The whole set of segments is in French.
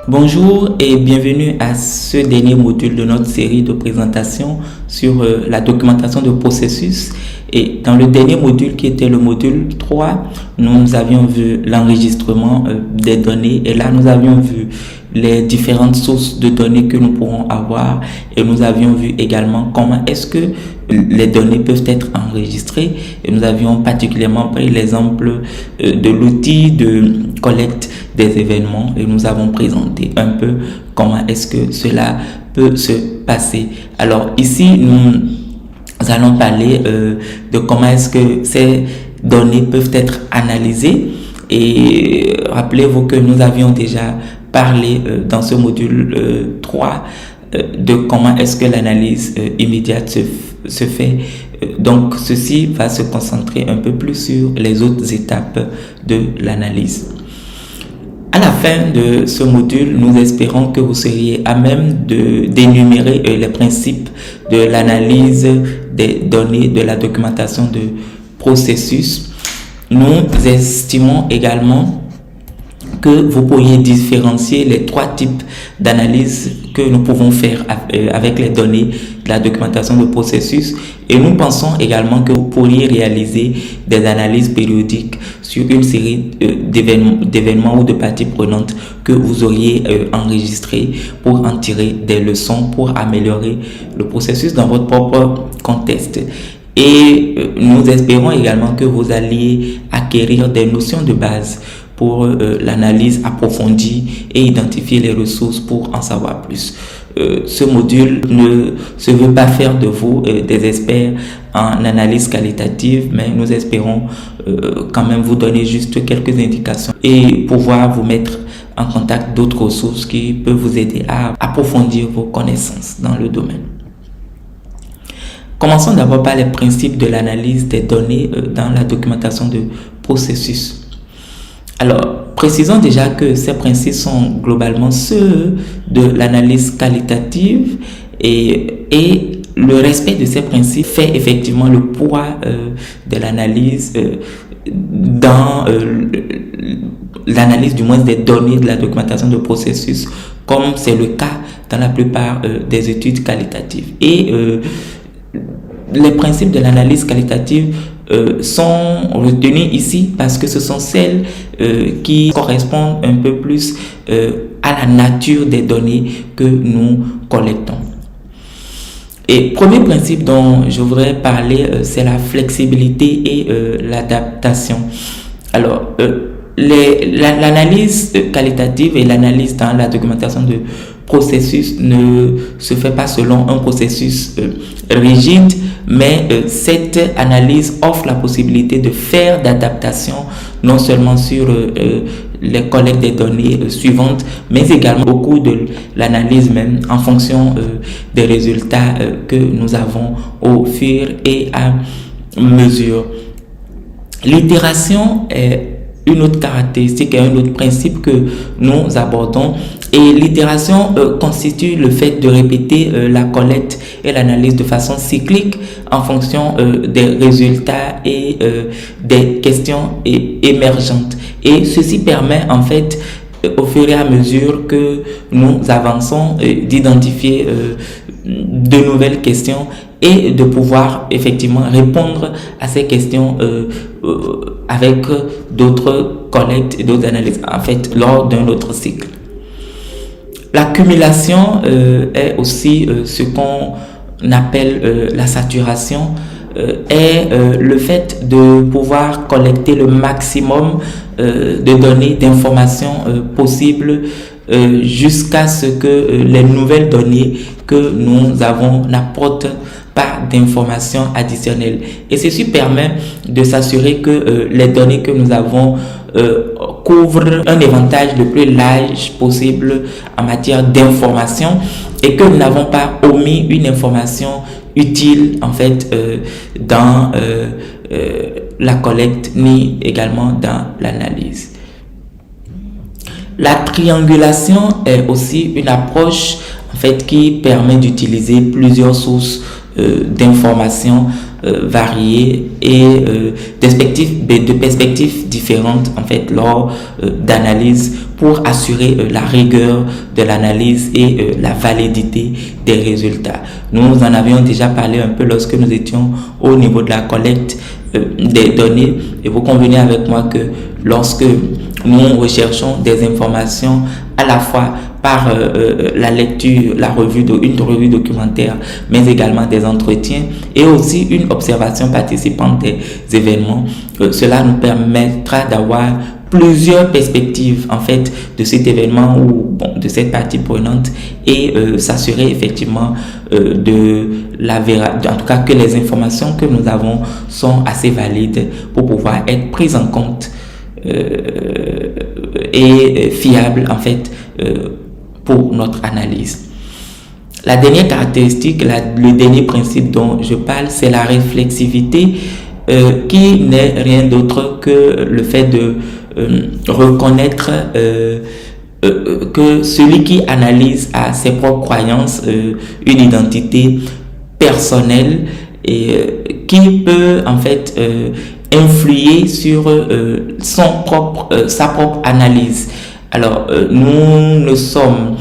Bonjour et bienvenue à ce dernier module de notre série de présentations sur la documentation de processus. Et dans le dernier module qui était le module 3, nous avions vu l'enregistrement des données et là nous avions vu les différentes sources de données que nous pourrons avoir et nous avions vu également comment est-ce que les données peuvent être enregistrées et nous avions particulièrement pris l'exemple de l'outil de collecte des événements et nous avons présenté un peu comment est-ce que cela peut se passer. Alors ici nous allons parler de comment est-ce que ces données peuvent être analysées et rappelez-vous que nous avions déjà parlé dans ce module 3 de comment est-ce que l'analyse immédiate se fait. Donc ceci va se concentrer un peu plus sur les autres étapes de l'analyse. À la fin de ce module, nous espérons que vous seriez à même d'énumérer les principes de l'analyse des données de la documentation de processus. Nous estimons également que vous pourriez différencier les trois types d'analyse que nous pouvons faire avec les données de la documentation de processus et nous pensons également que vous pourriez réaliser des analyses périodiques sur une série d'événements ou de parties prenantes que vous auriez enregistrées pour en tirer des leçons pour améliorer le processus dans votre propre contexte. Et nous espérons également que vous alliez acquérir des notions de base pour l'analyse approfondie et identifier les ressources pour en savoir plus. Ce module ne se veut pas faire de vous des experts en analyse qualitative, mais nous espérons quand même vous donner juste quelques indications et pouvoir vous mettre en contact d'autres ressources qui peuvent vous aider à approfondir vos connaissances dans le domaine. Commençons d'abord par les principes de l'analyse des données dans la documentation de processus. Alors, précisons déjà que ces principes sont globalement ceux de l'analyse qualitative et le respect de ces principes fait effectivement le poids de l'analyse dans l'analyse du moins des données de la documentation de processus, comme c'est le cas dans la plupart des études qualitatives. Et les principes de l'analyse qualitative sont retenus ici parce que ce sont celles qui correspondent un peu plus à la nature des données que nous collectons. Et premier principe dont je voudrais parler, c'est la flexibilité et l'adaptation. Alors, l'analyse qualitative et l'analyse dans la documentation de processus ne se fait pas selon un processus rigide, mais cette analyse offre la possibilité de faire d'adaptation non seulement sur les collectes des données suivantes, mais également au cours de l'analyse même en fonction des résultats que nous avons au fur et à mesure. L'itération est une autre caractéristique et un autre principe que nous abordons. Et l'itération constitue le fait de répéter la collecte et l'analyse de façon cyclique en fonction des résultats et des questions émergentes. Et ceci permet en fait au fur et à mesure que nous avançons d'identifier de nouvelles questions et de pouvoir effectivement répondre à ces questions avec d'autres collectes et d'autres analyses en fait lors d'un autre cycle. L'accumulation est aussi ce qu'on appelle la saturation, est le fait de pouvoir collecter le maximum de données, d'informations possibles jusqu'à ce que les nouvelles données que nous avons n'apportent pas d'informations additionnelles. Et ceci permet de s'assurer que les données que nous avons couvrent un éventail le plus large possible en matière d'information et que nous n'avons pas omis une information utile en fait dans la collecte ni également dans l'analyse. La triangulation est aussi une approche en fait qui permet d'utiliser plusieurs sources d'informations variées et de perspectives différentes en fait lors d'analyse pour assurer la rigueur de l'analyse et la validité des résultats. Nous en avions déjà parlé un peu lorsque nous étions au niveau de la collecte des données, et vous convenez avec moi que lorsque nous recherchons des informations à la fois par la lecture, une revue documentaire, mais également des entretiens et aussi une observation participante des événements, cela nous permettra d'avoir plusieurs perspectives en fait de cet événement ou de cette partie prenante et s'assurer effectivement en tout cas que les informations que nous avons sont assez valides pour pouvoir être prises en compte et fiables en fait pour notre analyse. La dernière caractéristique, le dernier principe dont je parle, c'est la réflexivité qui n'est rien d'autre que le fait de reconnaître que celui qui analyse a ses propres croyances, une identité personnelle et qui peut en fait influer sur sa propre analyse. Alors, nous ne sommes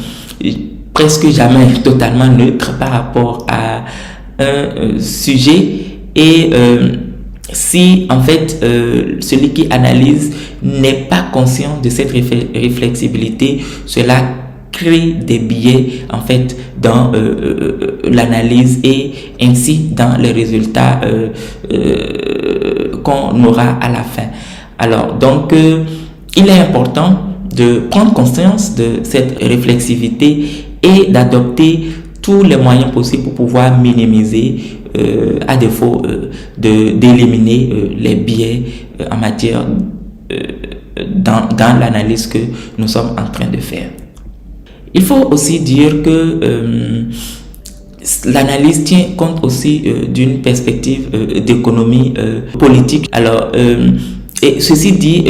presque jamais totalement neutres par rapport à un sujet et si en fait celui qui analyse n'est pas conscient de cette réflexibilité, cela crée des biais en fait dans l'analyse et ainsi dans les résultats qu'on aura à la fin. Alors donc il est important de prendre conscience de cette réflexivité et d'adopter tous les moyens possibles pour pouvoir minimiser, à défaut d'éliminer les biais en matière dans l'analyse que nous sommes en train de faire. Il faut aussi dire que l'analyse tient compte aussi d'une perspective d'économie politique. Alors, et ceci dit,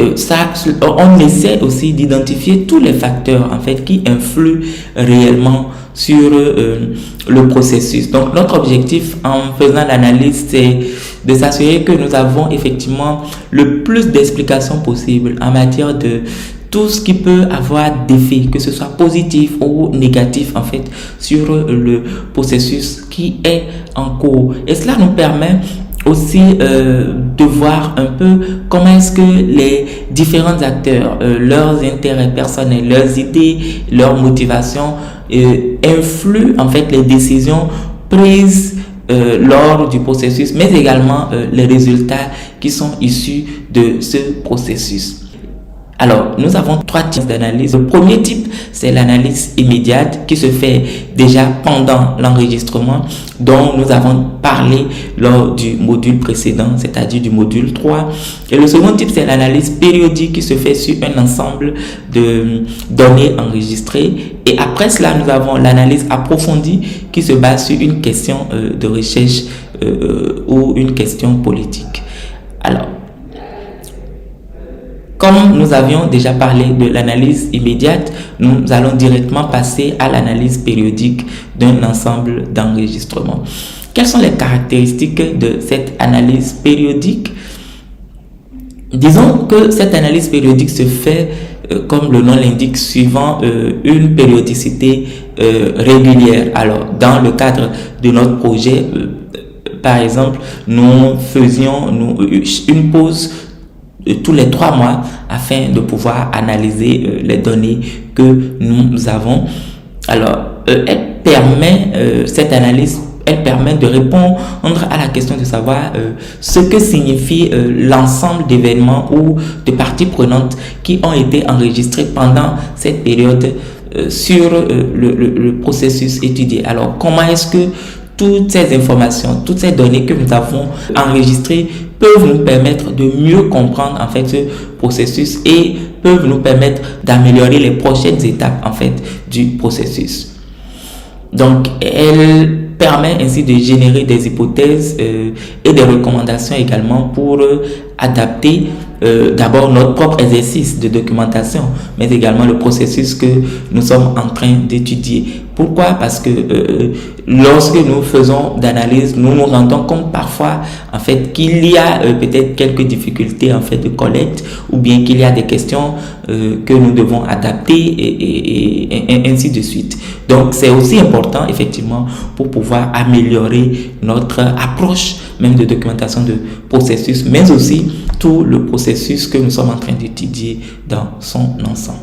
on essaie aussi d'identifier tous les facteurs en fait qui influent réellement sur le processus. Donc notre objectif en faisant l'analyse, c'est de s'assurer que nous avons effectivement le plus d'explications possible en matière de tout ce qui peut avoir d'effet, que ce soit positif ou négatif en fait sur le processus qui est en cours. Et cela nous permet aussi de voir un peu comment est-ce que les différents acteurs, leurs intérêts personnels, leurs idées, leurs motivations influent en fait les décisions prises lors du processus, mais également les résultats qui sont issus de ce processus. Alors, nous avons 3 types d'analyse. Le premier type, c'est l'analyse immédiate qui se fait déjà pendant l'enregistrement, dont nous avons parlé lors du module précédent, c'est-à-dire du module 3. Et le second type, c'est l'analyse périodique qui se fait sur un ensemble de données enregistrées. Et après cela, nous avons l'analyse approfondie qui se base sur une question de recherche ou une question politique. Alors, comme nous avions déjà parlé de l'analyse immédiate, nous allons directement passer à l'analyse périodique d'un ensemble d'enregistrements. Quelles sont les caractéristiques de cette analyse périodique? Disons que cette analyse périodique se fait, comme le nom l'indique, suivant une périodicité régulière. Alors, dans le cadre de notre projet, par exemple, nous faisions une pause tous les 3 mois afin de pouvoir analyser les données que nous avons. Alors, cette analyse permet de répondre à la question de savoir ce que signifie l'ensemble d'événements ou de parties prenantes qui ont été enregistrées pendant cette période sur le processus étudié. Alors, comment est-ce que toutes ces informations, toutes ces données que nous avons enregistrées peuvent nous permettre de mieux comprendre en fait ce processus et peuvent nous permettre d'améliorer les prochaines étapes en fait du processus. Donc, elle permet ainsi de générer des hypothèses et des recommandations également pour adapter d'abord notre propre exercice de documentation, mais également le processus que nous sommes en train d'étudier. Pourquoi? Parce que lorsque nous faisons d'analyse, nous nous rendons compte parfois en fait qu'il y a peut-être quelques difficultés en fait de collecte, ou bien qu'il y a des questions que nous devons adapter et ainsi de suite. Donc c'est aussi important effectivement pour pouvoir améliorer notre approche même de documentation de processus, mais aussi tout le processus que nous sommes en train d'étudier dans son ensemble.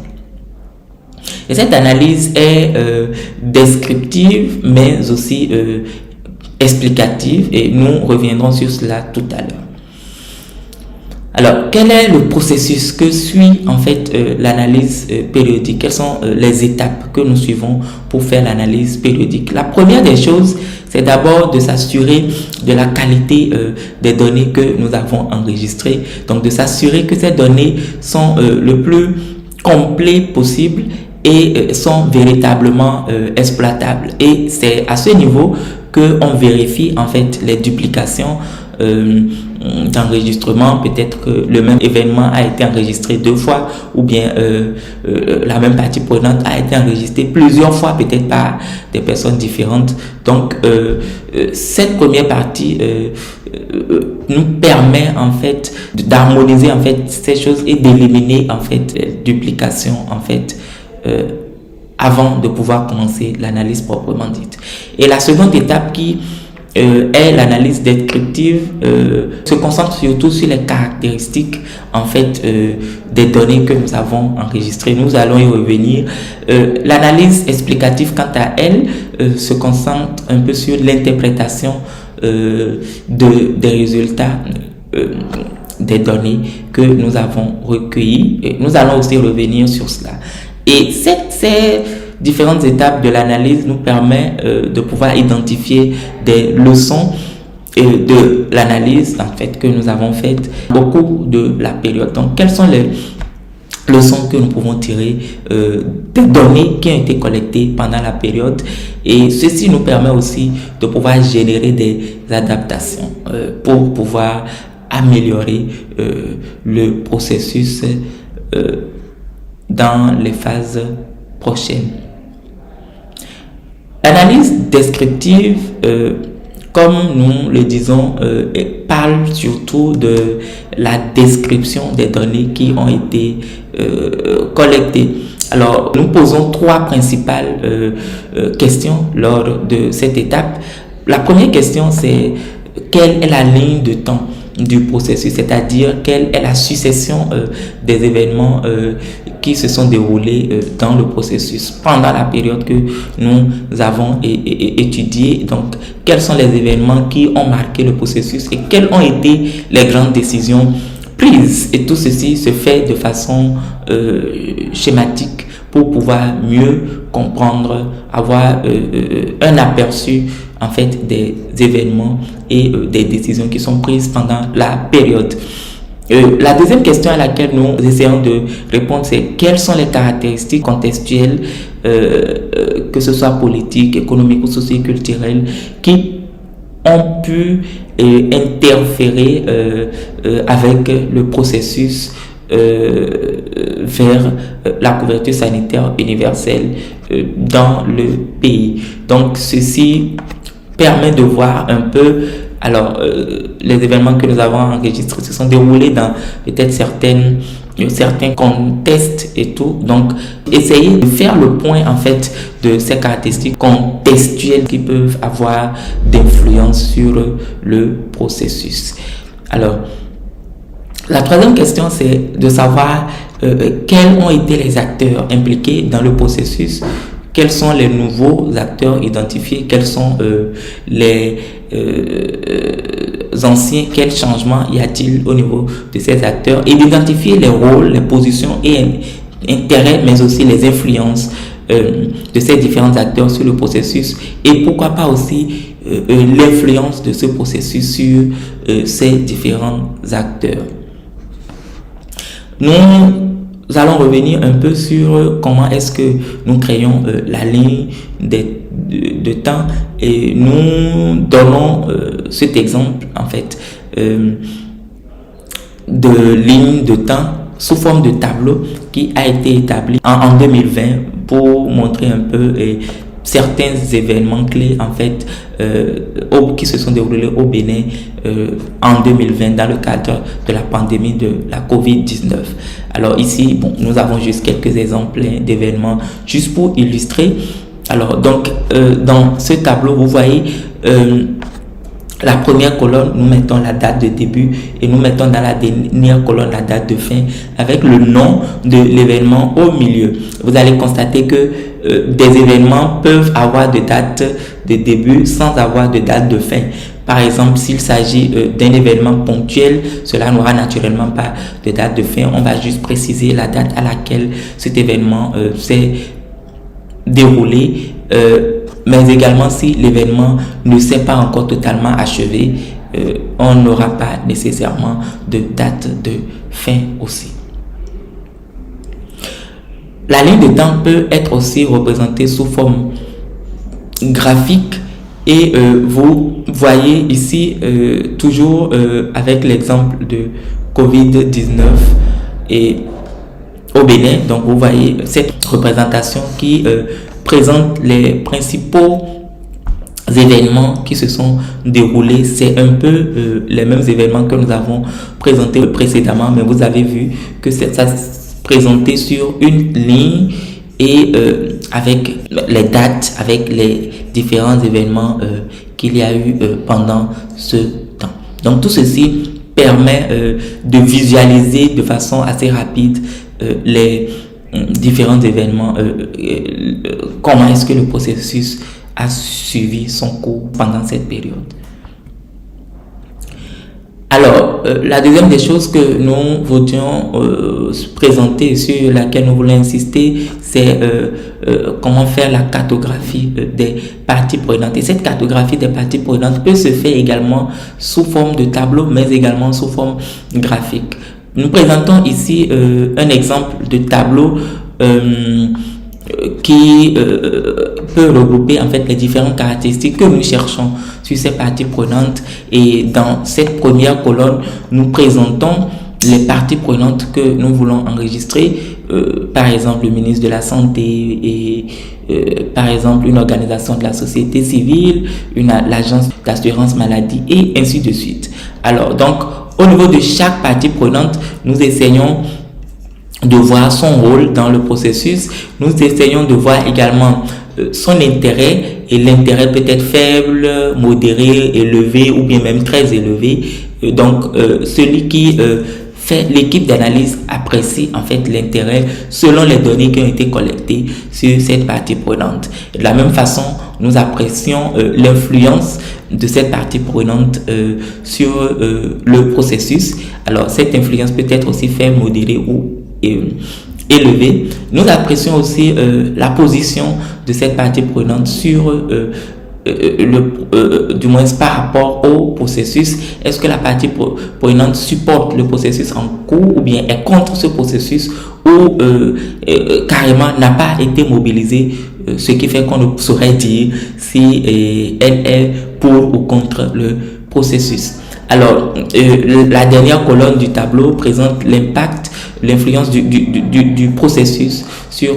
Et cette analyse est descriptive, mais aussi explicative, et nous reviendrons sur cela tout à l'heure. Alors, quel est le processus que suit en fait l'analyse périodique? Quelles sont les étapes que nous suivons pour faire l'analyse périodique? La première des choses, c'est d'abord de s'assurer de la qualité des données que nous avons enregistrées. Donc, de s'assurer que ces données sont le plus complètes possible et sont véritablement exploitables. Et c'est à ce niveau qu'on vérifie en fait les duplications d'enregistrement. Peut-être que le même événement a été enregistré 2 fois, ou bien la même partie prenante a été enregistrée plusieurs fois, peut-être par des personnes différentes. Donc cette première partie nous permet en fait d'harmoniser en fait ces choses et d'éliminer en fait les duplications en fait avant de pouvoir commencer l'analyse proprement dite. Et la seconde étape qui est l'analyse descriptive, se concentre surtout sur les caractéristiques en fait des données que nous avons enregistrées. Nous allons y revenir. L'analyse explicative, quant à elle, se concentre un peu sur l'interprétation des résultats des données que nous avons recueillies. Et nous allons aussi revenir sur cela. Et ces différentes étapes de l'analyse nous permettent de pouvoir identifier des leçons de l'analyse en fait que nous avons faite au cours de la période. Donc, quelles sont les leçons que nous pouvons tirer des données qui ont été collectées pendant la période? Et ceci nous permet aussi de pouvoir générer des adaptations pour pouvoir améliorer le processus dans les phases prochaines. L'analyse descriptive, comme nous le disons, parle surtout de la description des données qui ont été collectées. Alors, nous posons 3 principales questions lors de cette étape. La première question, c'est quelle est la ligne de temps du processus, c'est-à-dire quelle est la succession des événements qui se sont déroulés dans le processus pendant la période que nous avons étudiée. Donc, quels sont les événements qui ont marqué le processus et quelles ont été les grandes décisions prises. Et tout ceci se fait de façon schématique pour pouvoir mieux comprendre, avoir un aperçu en fait des événements et des décisions qui sont prises pendant la période. La deuxième question à laquelle nous essayons de répondre, c'est quelles sont les caractéristiques contextuelles, que ce soit politiques, économiques ou socio-culturelles, qui ont pu interférer avec le processus vers la couverture sanitaire universelle dans le pays. Donc ceci permet de voir un peu, alors les événements que nous avons enregistrés se sont déroulés dans peut-être certains contextes et tout. Donc essayer de faire le point en fait de ces caractéristiques contextuelles qui peuvent avoir d'influence sur le processus. Alors la troisième question, c'est de savoir quels ont été les acteurs impliqués dans le processus, quels sont les nouveaux acteurs identifiés, quels sont les anciens, quels changements y a-t-il au niveau de ces acteurs, et d'identifier les rôles, les positions et intérêts, mais aussi les influences de ces différents acteurs sur le processus, et pourquoi pas aussi l'influence de ce processus sur ces différents acteurs. Nous allons revenir un peu sur comment est-ce que nous créons la ligne de temps, et nous donnons cet exemple en fait. de ligne de temps sous forme de tableau qui a été établi en 2020 pour montrer un peu certains événements clés en fait qui se sont déroulés au Bénin en 2020 dans le cadre de la pandémie de la COVID-19. Alors ici, bon, nous avons juste quelques exemples d'événements juste pour illustrer. Alors donc dans ce tableau, vous voyez la première colonne, nous mettons la date de début et nous mettons dans la dernière colonne la date de fin avec le nom de l'événement au milieu. Vous allez constater que des événements peuvent avoir de date de début sans avoir de date de fin. Par exemple, s'il s'agit d'un événement ponctuel, cela n'aura naturellement pas de date de fin. On va juste préciser la date à laquelle cet événement s'est déroulé. Mais également si l'événement ne s'est pas encore totalement achevé, on n'aura pas nécessairement de date de fin aussi. La ligne de temps peut être aussi représentée sous forme graphique et vous voyez ici toujours avec l'exemple de COVID-19 et au Bénin. Donc vous voyez cette représentation qui présente les principaux événements qui se sont déroulés. C'est un peu les mêmes événements que nous avons présentés précédemment, mais vous avez vu que ça se présentait sur une ligne et avec les dates, avec les différents événements qu'il y a eu pendant ce temps. Donc tout ceci permet de visualiser de façon assez rapide les différents événements, comment est-ce que le processus a suivi son cours pendant cette période. Alors, la deuxième des choses que nous voudrions présenter, sur laquelle nous voulons insister, c'est comment faire la cartographie des parties prenantes. Et cette cartographie des parties prenantes peut se faire également sous forme de tableau, mais également sous forme graphique. Nous présentons ici un exemple de tableau qui peut regrouper en fait les différentes caractéristiques que nous cherchons sur ces parties prenantes. Et dans cette première colonne, nous présentons les parties prenantes que nous voulons enregistrer, par exemple le ministre de la Santé et par exemple une organisation de la société civile, l'agence d'assurance maladie et ainsi de suite. Alors donc au niveau de chaque partie prenante, nous essayons de voir son rôle dans le processus. Nous essayons de voir également son intérêt, et l'intérêt peut être faible, modéré, élevé ou bien même très élevé. Donc celui qui fait l'équipe d'analyse apprécie en fait l'intérêt selon les données qui ont été collectées sur cette partie prenante. De la même façon, nous apprécions l'influence de cette partie prenante sur le processus. Alors cette influence peut être aussi faible, modérée ou élevée. Nous apprécions aussi la position de cette partie prenante sur du moins par rapport au processus. Est-ce que la partie prenante supporte le processus en cours ou bien est contre ce processus ou carrément n'a pas été mobilisée, ce qui fait qu'on ne saurait dire si elle est pour ou contre le processus. Alors, la dernière colonne du tableau présente l'impact, l'influence du processus sur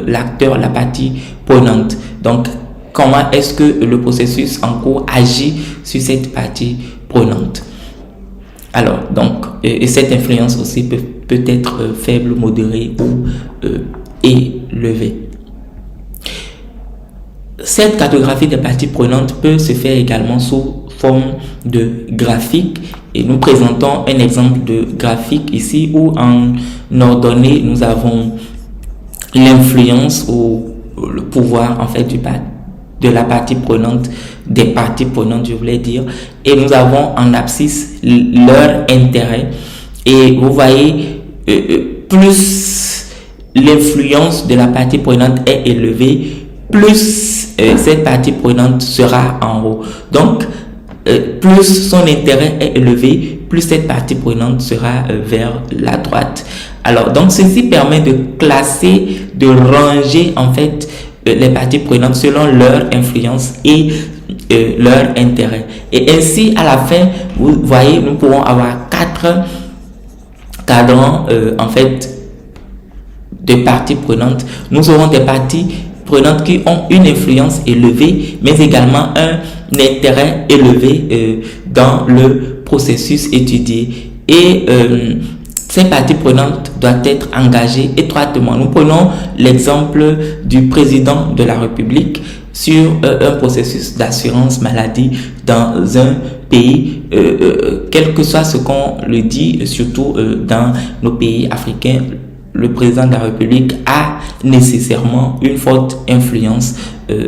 l'acteur, la partie prenante. Donc, comment est-ce que le processus en cours agit sur cette partie prenante. Alors, donc, et cette influence aussi peut être faible, modérée ou élevée. Cette cartographie des parties prenantes peut se faire également sous forme de graphique, et nous présentons un exemple de graphique ici où en ordonnée nous avons l'influence ou le pouvoir en fait de la partie prenante, des parties prenantes je voulais dire, et nous avons en abscisse leur intérêt. Et vous voyez, plus l'influence de la partie prenante est élevée, plus cette partie prenante sera en haut. Donc plus son intérêt est élevé, plus cette partie prenante sera vers la droite. Alors donc ceci permet de classer, de ranger en fait les parties prenantes selon leur influence et leur intérêt. Et ainsi à la fin, vous voyez, nous pourrons avoir 4 cadrant en fait de parties prenantes. Nous aurons des parties prenantes qui ont une influence élevée, mais également un intérêt élevé dans le processus étudié. Et ces parties prenantes doivent être engagées étroitement. Nous prenons l'exemple du président de la République sur un processus d'assurance maladie dans un pays, quel que soit ce qu'on le dit, surtout dans nos pays africains. Le président de la République a nécessairement une forte influence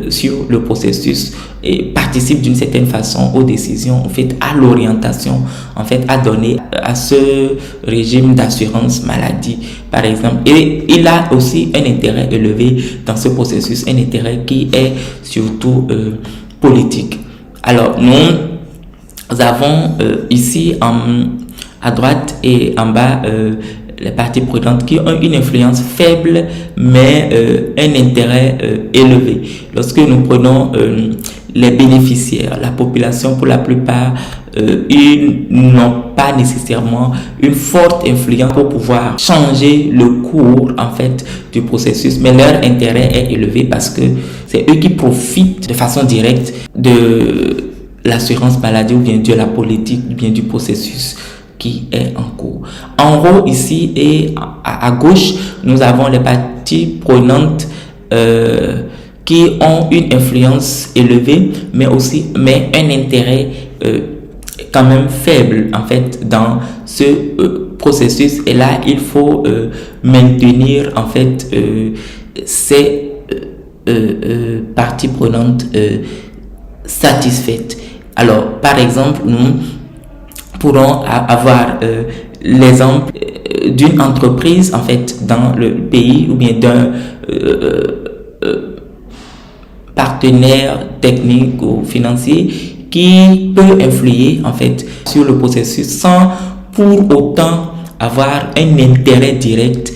sur le processus et participe d'une certaine façon aux décisions, en fait, à l'orientation, en fait, à donner à ce régime d'assurance maladie, par exemple. Et il a aussi un intérêt élevé dans ce processus, un intérêt qui est surtout politique. Alors, nous avons ici à droite et en bas les parties prenantes qui ont une influence faible mais un intérêt élevé. Lorsque nous prenons les bénéficiaires, la population pour la plupart, ils n'ont pas nécessairement une forte influence pour pouvoir changer le cours en fait du processus, mais leur intérêt est élevé parce que c'est eux qui profitent de façon directe de l'assurance maladie ou bien de la politique, ou bien du processus qui est en cours. En haut ici et à gauche, nous avons les parties prenantes qui ont une influence élevée, mais un intérêt quand même faible en fait dans ce processus. Et là, il faut maintenir en fait ces parties prenantes satisfaites. Alors, par exemple, nous pourrons avoir l'exemple d'une entreprise en fait dans le pays ou bien d'un partenaire technique ou financier qui peut influer en fait sur le processus sans pour autant avoir un intérêt direct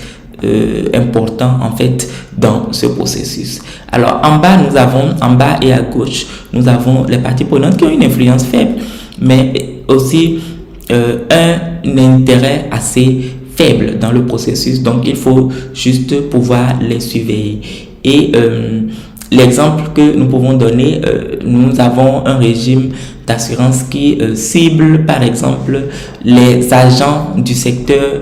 important en fait dans ce processus. Alors en bas et à gauche, nous avons les parties prenantes qui ont une influence faible, mais aussi un intérêt assez faible dans le processus. Donc il faut juste pouvoir les surveiller. Et l'exemple que nous pouvons donner, nous avons un régime d'assurance qui cible par exemple les agents du secteur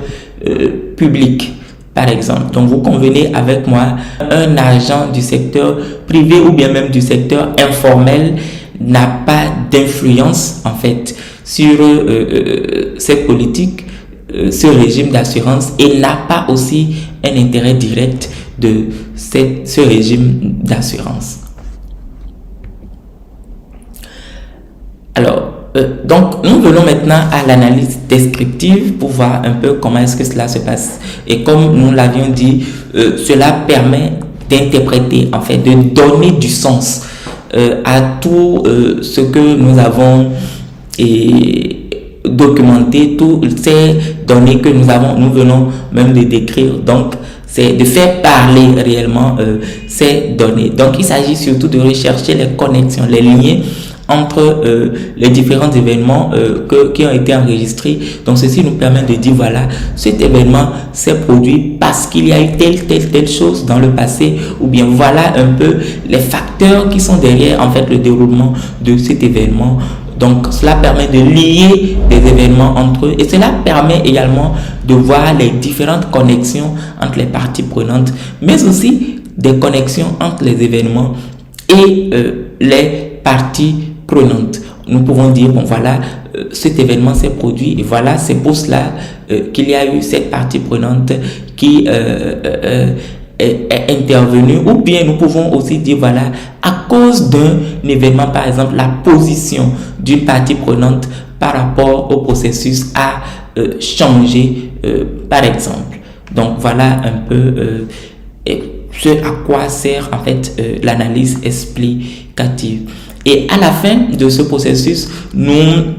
public. Par exemple, donc vous convenez avec moi, un agent du secteur privé ou bien même du secteur informel n'a pas d'influence en fait sur cette politique, ce régime d'assurance, et n'a pas aussi un intérêt direct de ce régime d'assurance. Alors, donc nous venons maintenant à l'analyse descriptive pour voir un peu comment est-ce que cela se passe. Et comme nous l'avions dit, cela permet d'interpréter, en fait, de donner du sens à tout ce que nous avons documenté, toutes ces données que nous venons même de décrire. Donc, c'est de faire parler réellement ces données. Donc, il s'agit surtout de rechercher les connexions, les liens entre les différents événements qui ont été enregistrés. Donc ceci nous permet de dire voilà, cet événement s'est produit parce qu'il y a eu telle chose dans le passé, ou bien voilà un peu les facteurs qui sont derrière en fait le déroulement de cet événement. Donc cela permet de lier des événements entre eux, et cela permet également de voir les différentes connexions entre les parties prenantes, mais aussi des connexions entre les événements et les parties prenantes. Nous pouvons dire bon voilà, cet événement s'est produit et voilà, c'est pour cela qu'il y a eu cette partie prenante qui est intervenue, ou bien nous pouvons aussi dire voilà, à cause d'un événement, par exemple la position d'une partie prenante par rapport au processus a changé par exemple. Donc voilà un peu ce à quoi sert en fait l'analyse explicative. Et à la fin de ce processus, nous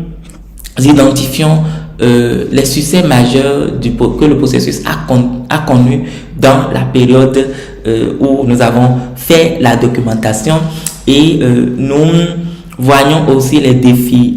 identifions les succès majeurs que le processus a connu dans la période où nous avons fait la documentation, et nous voyons aussi les défis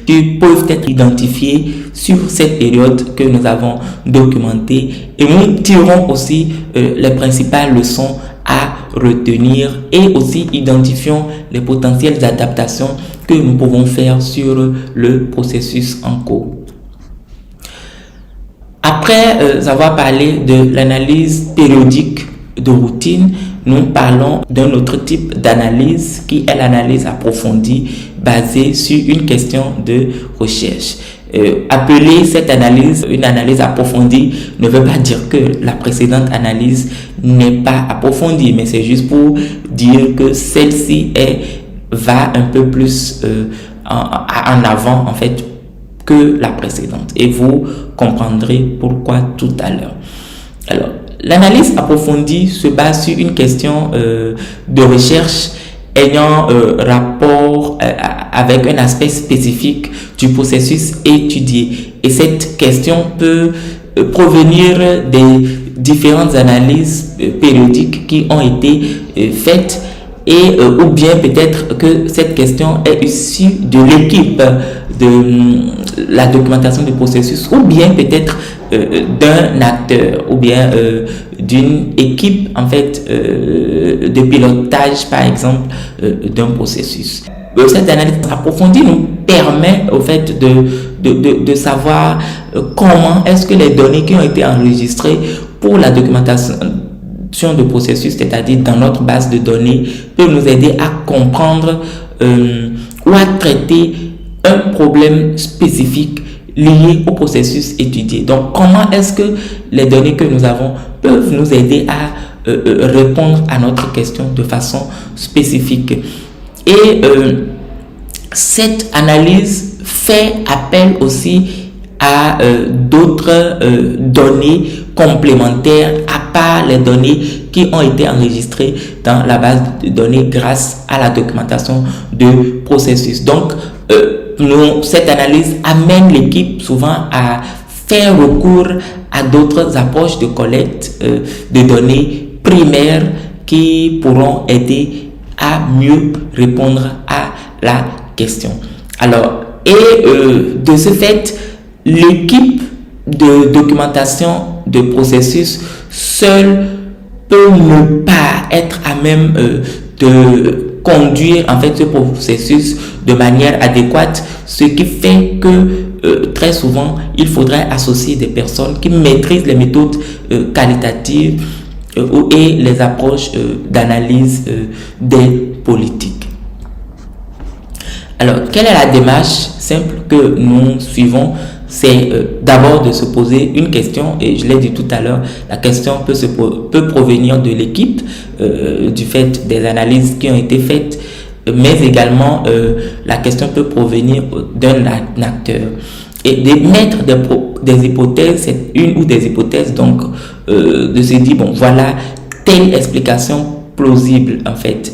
qui peuvent être identifiés sur cette période que nous avons documentée et nous tirons aussi les principales leçons à retenir et aussi identifions les potentielles adaptations que nous pouvons faire sur le processus en cours. Après avoir parlé de l'analyse périodique de routine, nous parlons d'un autre type d'analyse qui est l'analyse approfondie basée sur une question de recherche. Appeler cette analyse une analyse approfondie ne veut pas dire que la précédente analyse n'est pas approfondie, mais c'est juste pour dire que celle-ci va un peu plus en avant en fait que la précédente et vous comprendrez pourquoi tout à l'heure. Alors, l'analyse approfondie se base sur une question de recherche ayant rapport avec un aspect spécifique du processus étudié. Et cette question peut provenir des différentes analyses périodiques qui ont été faites et ou bien peut-être que cette question est issue de l'équipe de la documentation du processus ou bien peut-être d'un acteur ou bien d'une équipe en fait de pilotage par exemple d'un processus. Cette analyse approfondie nous permet au fait de savoir comment est-ce que les données qui ont été enregistrées pour la documentation de processus, c'est-à-dire dans notre base de données, peut nous aider à comprendre ou à traiter un problème spécifique lié au processus étudié. Donc, comment est-ce que les données que nous avons peuvent nous aider à répondre à notre question de façon spécifique. Et cette analyse fait appel aussi à d'autres données complémentaires à part les données qui ont été enregistrées dans la base de données grâce à la documentation de processus. Donc, cette analyse amène l'équipe souvent à faire recours à d'autres approches de collecte de données primaires qui pourront aider à mieux répondre à la question. Alors, de ce fait, l'équipe de documentation de processus seule peut ne pas être à même de conduire en fait ce processus de manière adéquate, ce qui fait que très souvent il faudrait associer des personnes qui maîtrisent les méthodes qualitatives et les approches d'analyse des politiques. Alors, quelle est la démarche simple que nous suivons? C'est d'abord de se poser une question, et je l'ai dit tout à l'heure, la question peut provenir de l'équipe, du fait des analyses qui ont été faites, mais également la question peut provenir d'un acteur. Et d'émettre des hypothèses, c'est une ou des hypothèses, donc de se dire, bon voilà, telle explication plausible en fait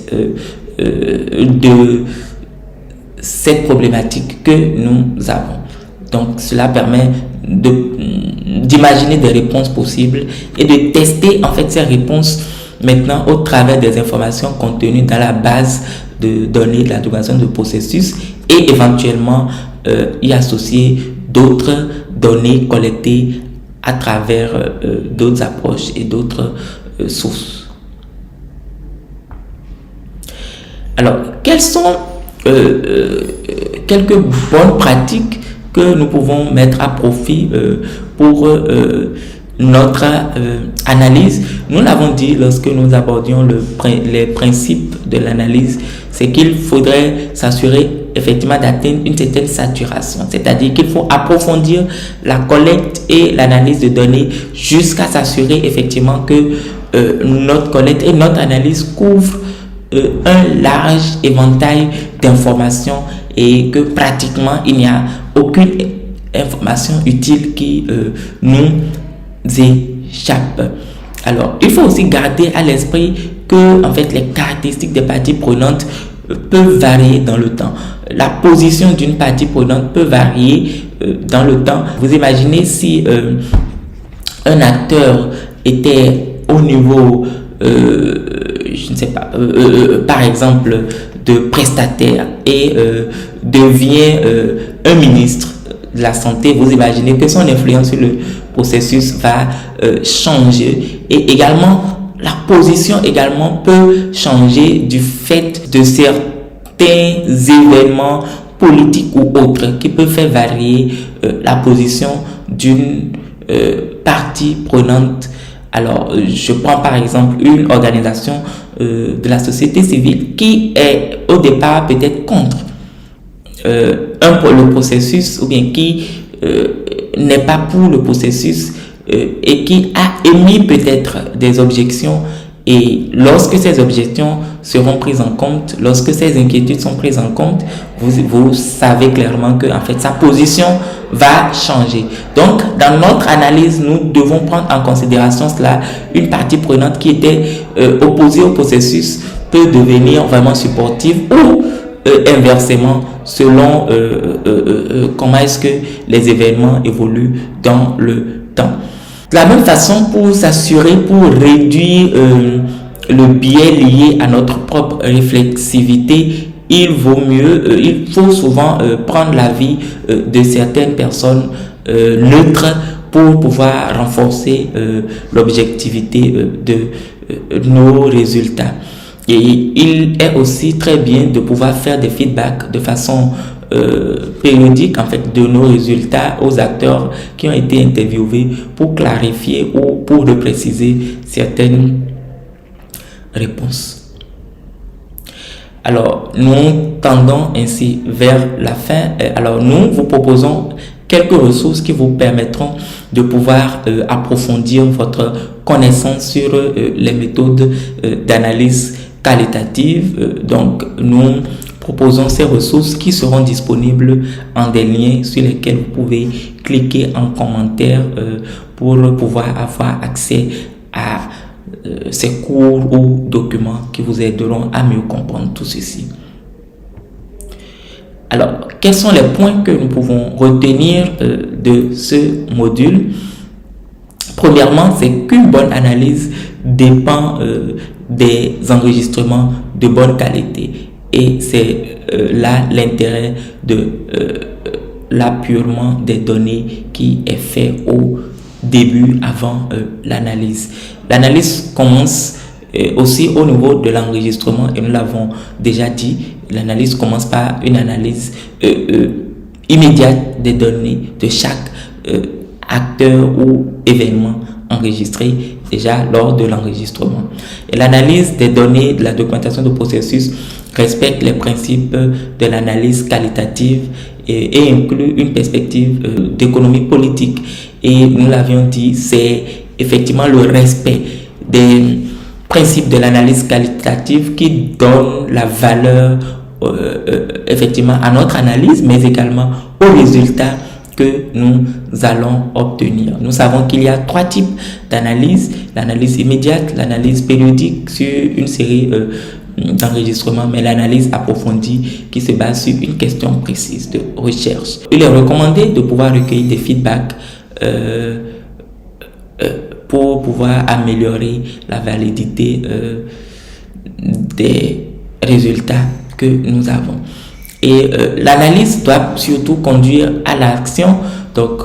de cette problématique que nous avons. Donc, cela permet d'imaginer des réponses possibles et de tester en fait ces réponses maintenant au travers des informations contenues dans la base de données de la documentation de processus et éventuellement y associer d'autres données collectées à travers d'autres approches et d'autres sources. Alors, quelles sont quelques bonnes pratiques que nous pouvons mettre à profit pour notre analyse? Nous l'avons dit lorsque nous abordions les principes de l'analyse, c'est qu'il faudrait s'assurer effectivement d'atteindre une certaine saturation, c'est-à-dire qu'il faut approfondir la collecte et l'analyse de données jusqu'à s'assurer effectivement que notre collecte et notre analyse couvrent un large éventail d'informations et que pratiquement il n'y a aucune information utile qui nous échappe. Alors, il faut aussi garder à l'esprit que en fait les caractéristiques des parties prenantes peuvent varier dans le temps. La position d'une partie prenante peut varier dans le temps. Vous imaginez si un acteur était au niveau je ne sais pas, par exemple, de prestataire et devient un ministre de la santé, vous imaginez que son influence sur le processus va changer. Et également, la position également peut changer du fait de certains événements politiques ou autres qui peuvent faire varier la position d'une partie prenante. Alors, je prends par exemple une organisation de la société civile qui est au départ peut-être contre le processus, ou bien qui n'est pas pour le processus et qui a émis peut-être des objections. Et lorsque ces objections seront prises en compte, lorsque ces inquiétudes sont prises en compte, vous savez clairement que en fait sa position va changer. Donc dans notre analyse, nous devons prendre en considération cela. Une partie prenante qui était opposée au processus peut devenir vraiment supportive ou inversement selon comment est-ce que les événements évoluent dans le temps. De la même façon, pour s'assurer, pour réduire le biais lié à notre propre réflexivité, il faut souvent prendre l'avis de certaines personnes neutres pour pouvoir renforcer l'objectivité de nos résultats. Et il est aussi très bien de pouvoir faire des feedbacks de façon périodique en fait de nos résultats aux acteurs qui ont été interviewés pour clarifier ou pour repréciser certaines réponses. Alors, nous tendons ainsi vers la fin. Alors, nous vous proposons quelques ressources qui vous permettront de pouvoir approfondir votre connaissance sur les méthodes d'analyse qualitative. Donc, nous proposons ces ressources qui seront disponibles en des liens sur lesquels vous pouvez cliquer en commentaire pour pouvoir avoir accès à ces cours ou documents qui vous aideront à mieux comprendre tout ceci. Alors, quels sont les points que nous pouvons retenir de ce module? Premièrement, c'est qu'une bonne analyse dépend des enregistrements de bonne qualité. Et c'est là l'intérêt de l'appurement des données qui est fait au début avant l'analyse. L'analyse commence aussi au niveau de l'enregistrement et nous l'avons déjà dit, l'analyse commence par une analyse immédiate des données de chaque acteur ou événement enregistré déjà lors de l'enregistrement. Et l'analyse des données de la documentation de processus respecte les principes de l'analyse qualitative et inclut une perspective d'économie politique. Et nous l'avions dit, c'est effectivement le respect des principes de l'analyse qualitative qui donne la valeur effectivement à notre analyse, mais également aux résultats que nous allons obtenir. Nous savons qu'il y a trois types d'analyse: l'analyse immédiate, l'analyse périodique sur une série d'enregistrements, mais l'analyse approfondie qui se base sur une question précise de recherche. Il est recommandé de pouvoir recueillir des feedbacks pour pouvoir améliorer la validité des résultats que nous avons. Et l'analyse doit surtout conduire à l'action. Donc,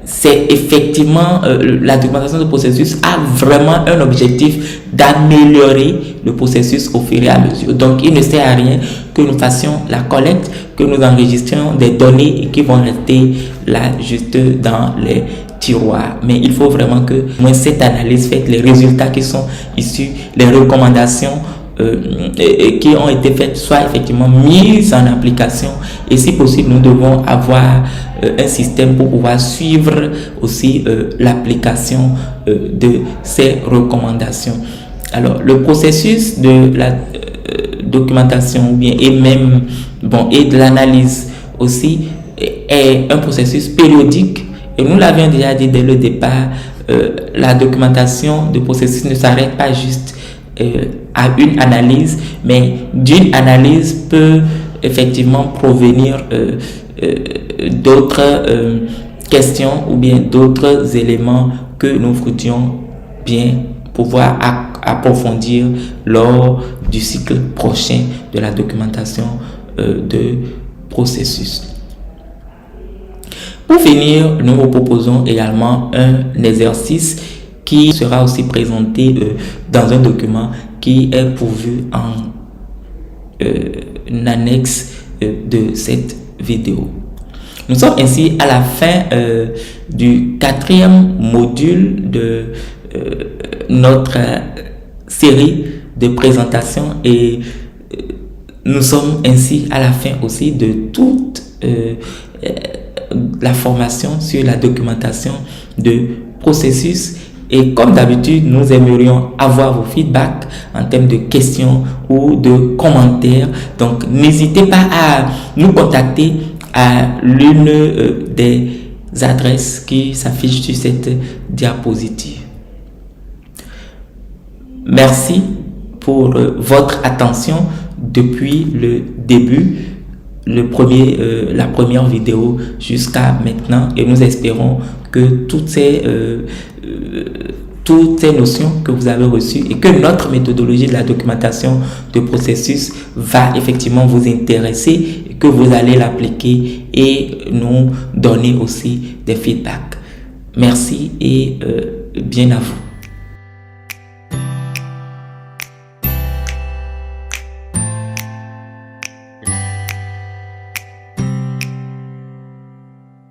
c'est effectivement la documentation de processus a vraiment un objectif d'améliorer le processus au fur et à mesure. Donc, il ne sert à rien que nous fassions la collecte, que nous enregistrions des données qui vont rester là juste dans les tiroirs. Mais il faut vraiment que cette analyse faite, les résultats qui sont issus, les recommandations qui ont été faites soient effectivement mises en application, et si possible nous devons avoir un système pour pouvoir suivre aussi l'application de ces recommandations. Alors le processus de la documentation bien et même et de l'analyse aussi est un processus périodique, et nous l'avions déjà dit dès le départ, la documentation de processus ne s'arrête pas juste à une analyse, mais d'une analyse peut effectivement provenir d'autres questions ou bien d'autres éléments que nous voudrions bien pouvoir approfondir lors du cycle prochain de la documentation de processus. Pour finir, nous vous proposons également un exercice qui sera aussi présenté dans un document qui est pourvu en annexe de cette vidéo. Nous sommes ainsi à la fin du 4e module de notre série de présentations et nous sommes ainsi à la fin aussi de toute la formation sur la documentation de processus. Et comme d'habitude, nous aimerions avoir vos feedbacks en termes de questions ou de commentaires. Donc, n'hésitez pas à nous contacter à l'une des adresses qui s'affichent sur cette diapositive. Merci pour votre attention depuis le début, la première vidéo jusqu'à maintenant, et nous espérons que toutes ces notions que vous avez reçues et que notre méthodologie de la documentation de processus va effectivement vous intéresser et que vous allez l'appliquer et nous donner aussi des feedbacks. Merci et bien à vous.